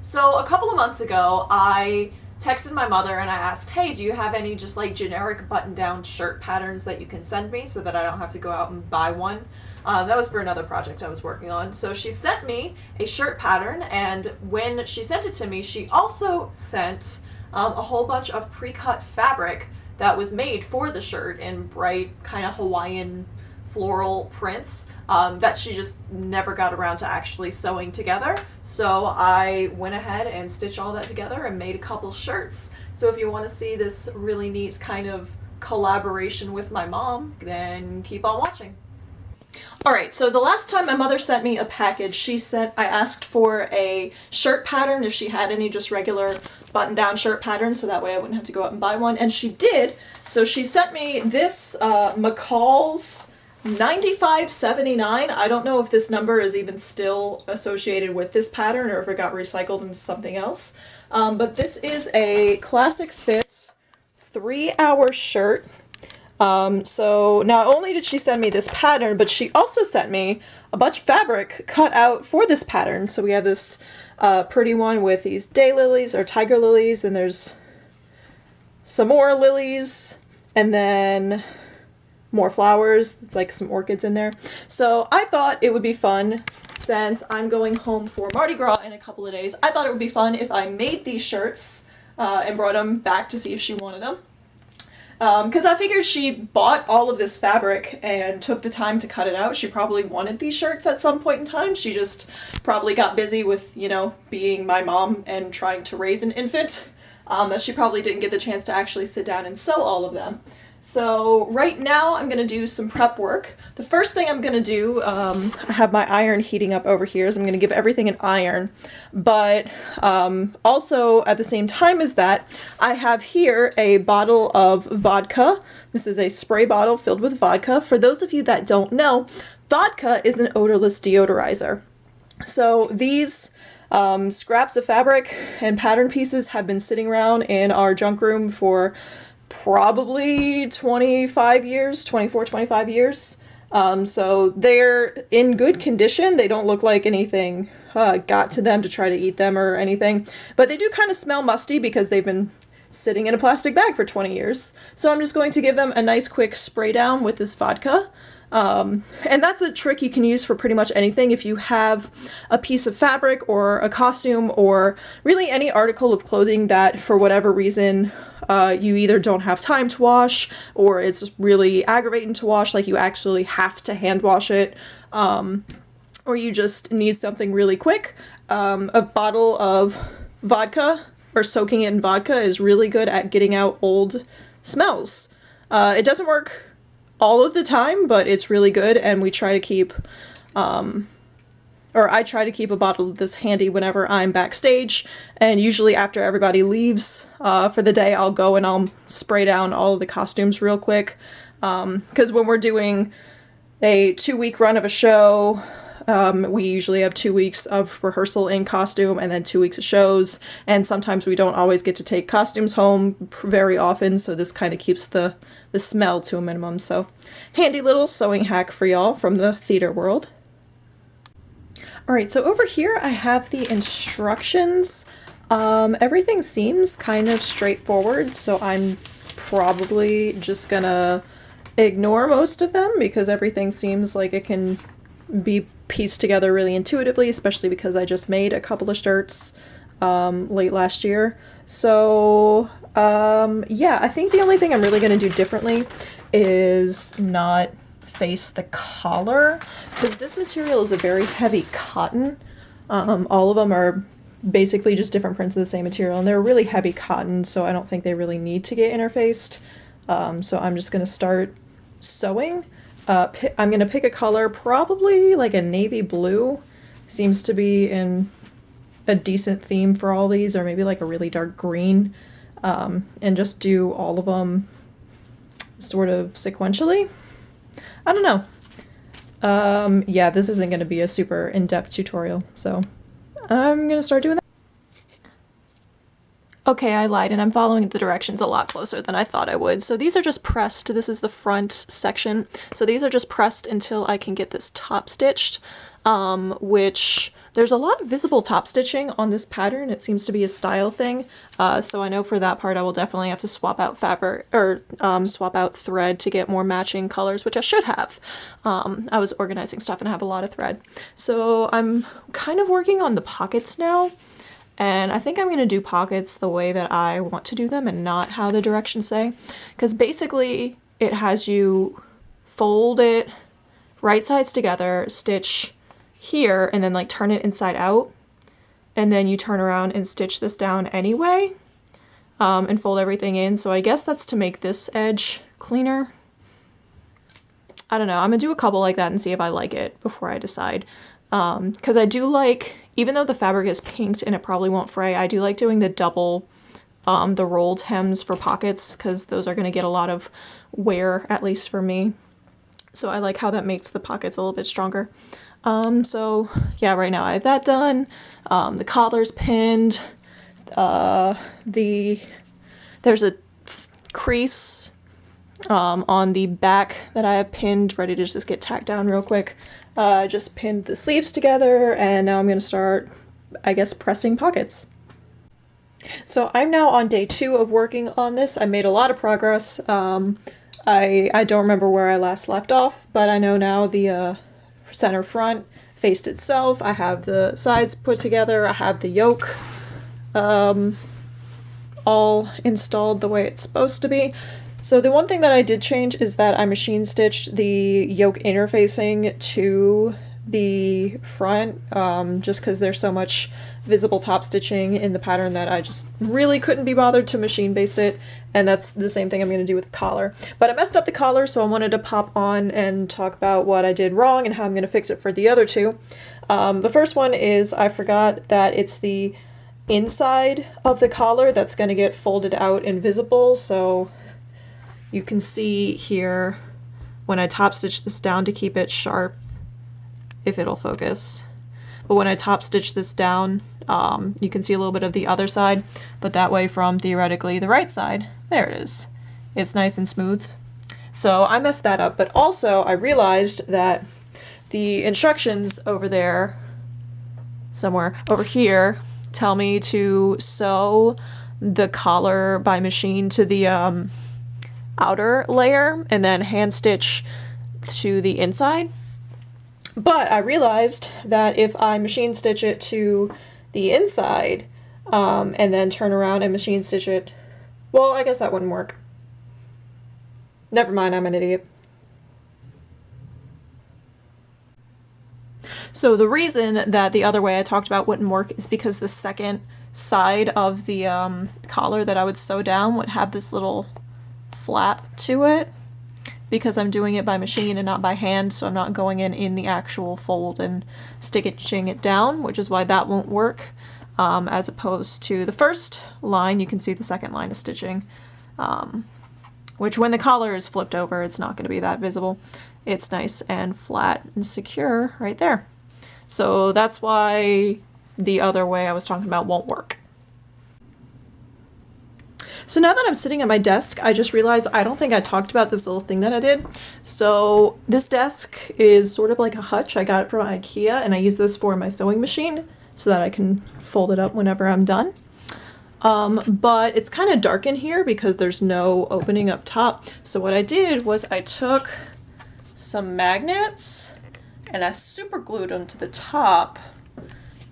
So a couple of months ago, I texted my mother and I asked, hey, do you have any just like generic button down shirt patterns that you can send me so that I don't have to go out and buy one? That was for another project I was working on. So she sent me a shirt pattern, and when she sent it to me, she also sent a whole bunch of pre cut fabric that was made for the shirt in bright, kind of Hawaiian floral prints that she just never got around to actually sewing together. So I went ahead and stitched all that together and made a couple shirts. So if you want to see this really neat kind of collaboration with my mom, then keep on watching. Alright, so the last time my mother sent me a package, I asked for a shirt pattern, if she had any just regular button-down shirt patterns, so that way I wouldn't have to go out and buy one, and she did. So she sent me this McCall's 9579. I don't know if this number is even still associated with this pattern or if it got recycled into something else. But this is a classic fit 3-hour shirt. So not only did she send me this pattern, but she also sent me a bunch of fabric cut out for this pattern. So we have this pretty one with these daylilies or tiger lilies, and there's some more lilies, and then more flowers, like some orchids in there. So I thought it would be fun, since I'm going home for Mardi Gras in a couple of days, I thought it would be fun if I made these shirts and brought them back to see if she wanted them. Because I figured she bought all of this fabric and took the time to cut it out. She probably wanted these shirts at some point in time. She just probably got busy with, you know, being my mom and trying to raise an infant, that she probably didn't get the chance to actually sit down and sew all of them. So right now I'm going to do some prep work. The first thing I'm going to do, I have my iron heating up over here, so I'm going to give everything an iron. But also at the same time as that, I have here a bottle of vodka. This is a spray bottle filled with vodka. For those of you that don't know, vodka is an odorless deodorizer. So these scraps of fabric and pattern pieces have been sitting around in our junk room for probably 25 years, 24, 25 years. So they're in good condition. They don't look like anything got to them to try to eat them or anything, but they do kind of smell musty because they've been sitting in a plastic bag for 20 years. So I'm just going to give them a nice quick spray down with this vodka. And that's a trick you can use for pretty much anything. If you have a piece of fabric or a costume or really any article of clothing that for whatever reason you either don't have time to wash or it's really aggravating to wash, like you actually have to hand wash it, or you just need something really quick, a bottle of vodka or soaking it in vodka is really good at getting out old smells. It doesn't work all of the time, but it's really good, and we try to keep, I try to keep a bottle of this handy whenever I'm backstage, and usually after everybody leaves for the day, I'll go and I'll spray down all of the costumes real quick, because when we're doing a 2-week run of a show, we usually have 2 weeks of rehearsal in costume and then 2 weeks of shows, and sometimes we don't always get to take costumes home very often, so this kind of keeps the smell to a minimum. So handy little sewing hack for y'all from the theater world. Alright, so over here I have the instructions. Everything seems kind of straightforward, so I'm probably just gonna ignore most of them because everything seems like it can be pieced together really intuitively, especially because I just made a couple of shirts late last year. So yeah, I think the only thing I'm really going to do differently is not face the collar, because this material is a very heavy cotton. All of them are basically just different prints of the same material, and they're really heavy cotton, so I don't think they really need to get interfaced. So I'm just going to start sewing. I'm going to pick a color, probably like a navy blue. Seems to be in a decent theme for all these, or maybe like a really dark green, and just do all of them sort of sequentially. I don't know. Yeah, this isn't going to be a super in-depth tutorial, so I'm going to start doing that. Okay, I lied, and I'm following the directions a lot closer than I thought I would. So these are just pressed. This is the front section. So these are just pressed until I can get this top stitched, which There's a lot of visible top stitching on this pattern. It seems to be a style thing. So I know for that part I will definitely have to swap out fabric or swap out thread to get more matching colors, which I should have. I was organizing stuff and I have a lot of thread. So I'm kind of working on the pockets now. And I think I'm going to do pockets the way that I want to do them and not how the directions say. Because basically it has you fold it right sides together, stitch here, and then like turn it inside out. And then you turn around and stitch this down anyway, and fold everything in. So I guess that's to make this edge cleaner. I don't know. I'm going to do a couple like that and see if I like it before I decide. Because I do like, even though the fabric is pinked and it probably won't fray, I do like doing the double, the rolled hems for pockets, because those are going to get a lot of wear, at least for me. So I like how that makes the pockets a little bit stronger. So yeah, right now I have that done. The collar's pinned. There's a crease on the back that I have pinned, ready to just get tacked down real quick. I just pinned the sleeves together, and now I'm going to start, I guess, pressing pockets. So I'm now on day 2 of working on this. I made a lot of progress. I don't remember where I last left off, but I know now the center front faced itself. I have the sides put together. I have the yoke all installed the way it's supposed to be. So the one thing that I did change is that I machine stitched the yoke interfacing to the front, just because there's so much visible top stitching in the pattern that I just really couldn't be bothered to machine baste it, and that's the same thing I'm going to do with the collar. But I messed up the collar, so I wanted to pop on and talk about what I did wrong and how I'm going to fix it for the other two. The first one is I forgot that it's the inside of the collar that's going to get folded out and visible, so you can see here when I top stitch this down to keep it sharp, if it'll focus. But when I top stitch this down, you can see a little bit of the other side, but that way from theoretically the right side, there it is. It's nice and smooth. So I messed that up, but also I realized that the instructions over there, somewhere over here, tell me to sew the collar by machine to the outer layer and then hand stitch to the inside. But I realized that if I machine stitch it to the inside and then turn around and machine stitch it, well, I guess that wouldn't work. Never mind, I'm an idiot. So the reason that the other way I talked about wouldn't work is because the second side of the collar that I would sew down would have this little flap to it, because I'm doing it by machine and not by hand, so I'm not going in the actual fold and stitching it down, which is why that won't work. As opposed to the first line, you can see the second line of stitching, which when the collar is flipped over, it's not going to be that visible. It's nice and flat and secure right there. So that's why the other way I was talking about won't work. So now that I'm sitting at my desk, I just realized I don't think I talked about this little thing that I did. So this desk is sort of like a hutch. I got it from IKEA, and I use this for my sewing machine so that I can fold it up whenever I'm done. But it's kind of dark in here because there's no opening up top. So what I did was I took some magnets and I super glued them to the top.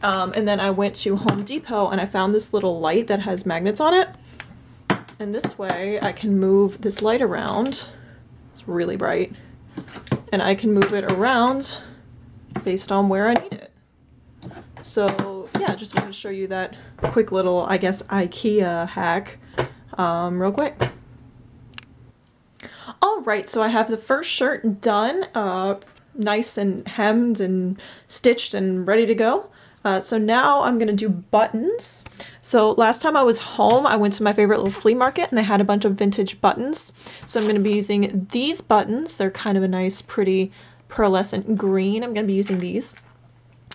And then I went to Home Depot and I found this little light that has magnets on it. And this way I can move this light around. It's really bright. And I can move it around based on where I need it. So yeah, just wanted to show you that quick little, I guess, IKEA hack real quick. Alright, so I have the first shirt done, nice and hemmed and stitched and ready to go. So now I'm going to do buttons. So last time I was home, I went to my favorite little flea market and they had a bunch of vintage buttons. So I'm going to be using these buttons. They're kind of a nice, pretty pearlescent green. I'm going to be using these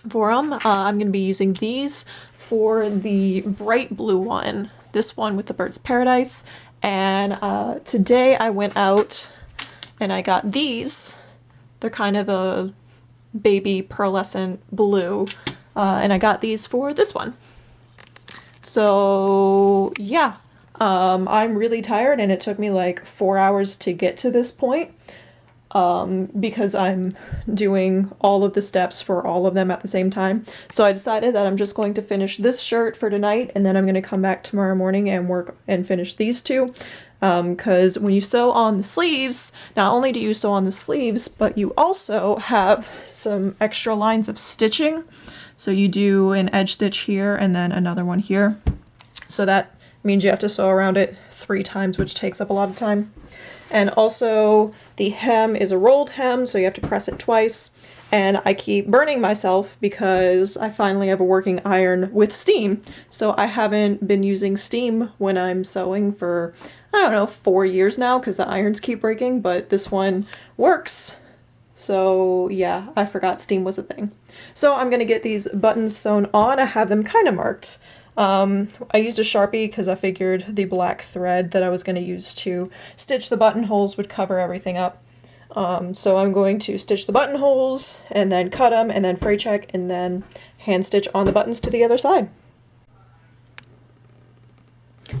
for them. I'm going to be using these for the bright blue one, this one with the Birds of Paradise. And today I went out and I got these. They're kind of a baby pearlescent blue. and I got these for this one. So yeah, I'm really tired, and it took me like 4 hours to get to this point, because I'm doing all of the steps for all of them at the same time. So I decided that I'm just going to finish this shirt for tonight, and then I'm going to come back tomorrow morning and work and finish these two. Because when you sew on the sleeves, not only do you sew on the sleeves, but you also have some extra lines of stitching. So you do an edge stitch here and then another one here. So that means you have to sew around it 3 times, which takes up a lot of time. And also the hem is a rolled hem, so you have to press it twice. And I keep burning myself because I finally have a working iron with steam. So I haven't been using steam when I'm sewing for, I don't know, 4 years now, because the irons keep breaking, but this one works. So yeah, I forgot steam was a thing. So I'm gonna get these buttons sewn on. I have them kind of marked. I used a Sharpie because I figured the black thread that I was gonna use to stitch the buttonholes would cover everything up. So I'm going to stitch the buttonholes and then cut them and then fray check and then hand stitch on the buttons to the other side.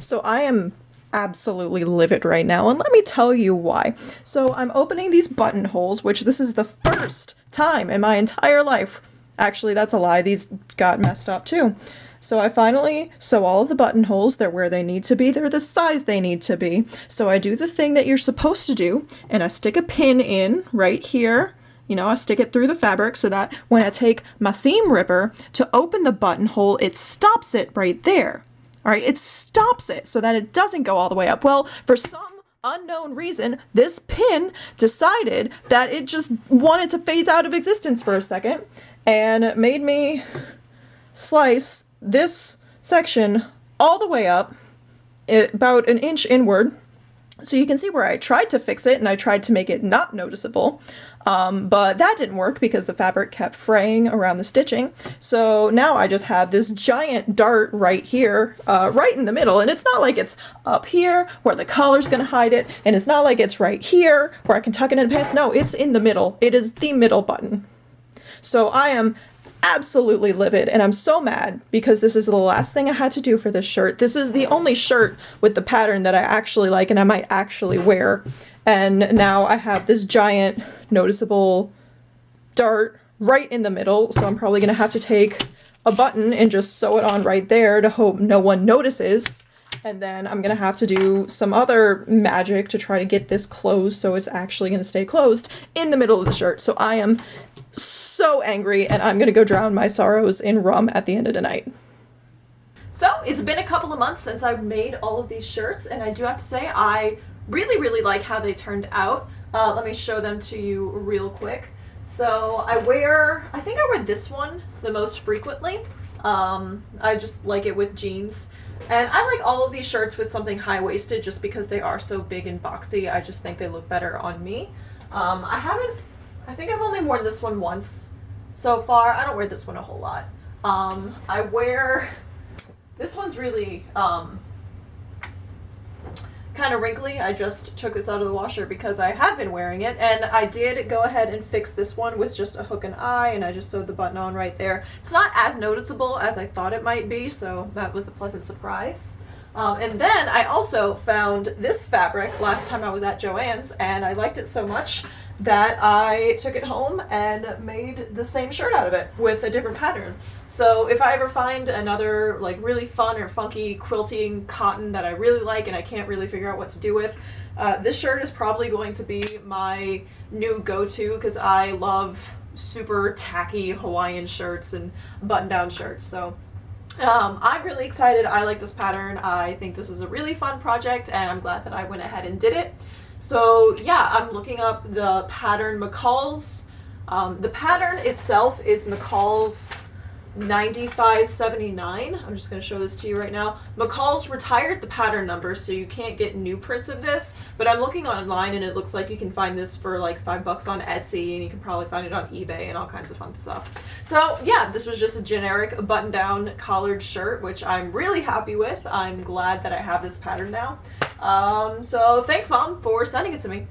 So I am absolutely livid right now, and let me tell you why. So I'm opening these buttonholes, which this is the first time in my entire life. Actually, that's a lie. These got messed up too. So I finally sew all of the buttonholes. They're where they need to be. They're the size they need to be. So I do the thing that you're supposed to do, and I stick a pin in right here. You know, I stick it through the fabric so that when I take my seam ripper to open the buttonhole, it stops it right there. All right, it stops it so that it doesn't go all the way up. Well, for some unknown reason, this pin decided that it just wanted to phase out of existence for a second and made me slice this section all the way up, about 1 inch inward. So you can see where I tried to fix it and I tried to make it not noticeable, but that didn't work because the fabric kept fraying around the stitching. So now I just have this giant dart right here, right in the middle, and it's not like it's up here where the collar's gonna hide it, and it's not like it's right here where I can tuck it in pants. No, it's in the middle. It is the middle button. So I am absolutely livid, and I'm so mad because this is the last thing I had to do for this shirt. This is the only shirt with the pattern that I actually like and I might actually wear, and now I have this giant noticeable dart right in the middle. So I'm probably gonna have to take a button and just sew it on right there to hope no one notices, and then I'm gonna have to do some other magic to try to get this closed so it's actually gonna stay closed in the middle of the shirt. So I am so angry, and I'm gonna go drown my sorrows in rum at the end of the night. So it's been a couple of months since I've made all of these shirts, and I do have to say I really like how they turned out. Let me show them to you real quick. So I think I wear this one the most frequently. I just like it with jeans. And I like all of these shirts with something high-waisted just because they are so big and boxy. I just think they look better on me. I think I've only worn this one once so far. I don't wear this one a whole lot. This one's really kind of wrinkly. I just took this out of the washer because I have been wearing it, and I did go ahead and fix this one with just a hook and eye, and I just sewed the button on right there. It's not as noticeable as I thought it might be, so that was a pleasant surprise. And then I also found this fabric last time I was at Joann's, and I liked it so much that I took it home and made the same shirt out of it with a different pattern. So if I ever find another like really fun or funky quilting cotton that I really like and I can't really figure out what to do with, this shirt is probably going to be my new go-to because I love super tacky Hawaiian shirts and button-down shirts. So I'm really excited. I like this pattern. I think this was a really fun project, and I'm glad that I went ahead and did it. So yeah, I'm looking up the pattern McCall's. The pattern itself is McCall's 9579. I'm just going to show this to you right now. McCall's retired the pattern number, so you can't get new prints of this, but I'm looking online and it looks like you can find this for like $5 on Etsy, and you can probably find it on eBay and all kinds of fun stuff. So yeah, this was just a generic button-down collared shirt, which I'm really happy with. I'm glad that I have this pattern now. So thanks, Mom, for sending it to me.